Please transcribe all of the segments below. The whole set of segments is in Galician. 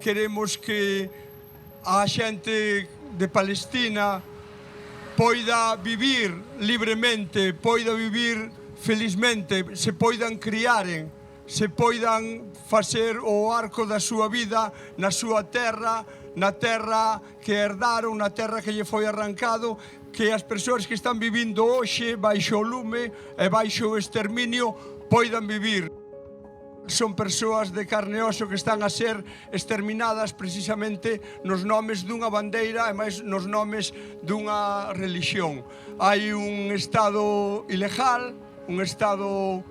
queremos que a xente de Palestina poida vivir libremente, poida vivir felizmente, se poidan criaren, se poidan facer o arco da súa vida na súa terra, na terra que herdaron, na terra que lle foi arrancado, que as persoas que están vivindo hoxe baixo o lume e baixo o exterminio poidan vivir. Son persoas de carne e oso que están a ser exterminadas precisamente nos nomes dunha bandeira e máis nos nomes dunha religión. Hai un estado ilegal, un estado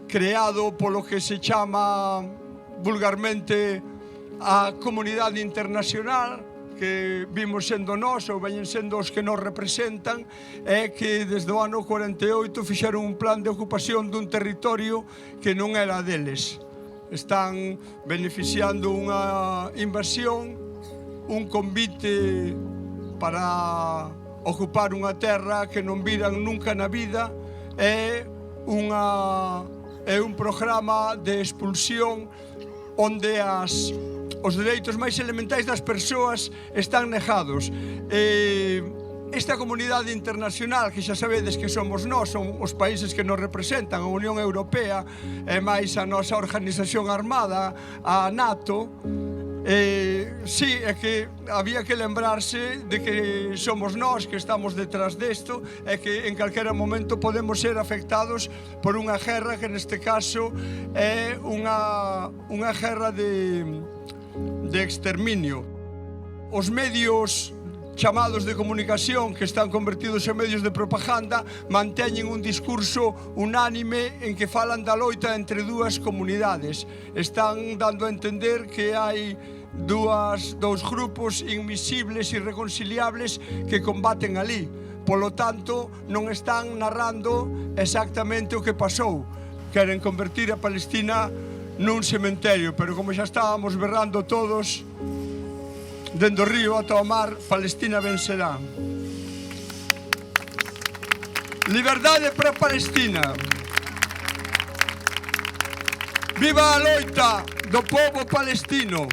creado polo que se chama vulgarmente a comunidade internacional, que vimos sendo nós ou veñen sendo os que nos representan, é que desde o ano 48 fixeron un plan de ocupación dun territorio que non era deles. Están beneficiando unha invasión, un convite para ocupar unha terra que non viran nunca na vida, é un programa de expulsión onde os dereitos máis elementais das persoas están negados. Esta comunidade internacional, que xa sabedes que somos nós, son os países que nos representan, a Unión Europea e máis a nosa organización armada, a NATO, sí, é que había que lembrarse de que somos nós que estamos detrás desto e que en calquera momento podemos ser afectados por unha guerra que neste caso é unha guerra de exterminio. Os medios chamados de comunicación, que están convertidos en medios de propaganda, manteñen un discurso unánime en que falan da loita entre dúas comunidades. Están dando a entender que hai dous grupos invisibles e irreconciliables que combaten ali. Polo tanto, non están narrando exactamente o que pasou. Queren convertir a Palestina nun cementerio, pero como xa estábamos berrando todos, dende o río ata o mar, Palestina vencerá. Liberdade para Palestina. Viva a loita do pobo palestino.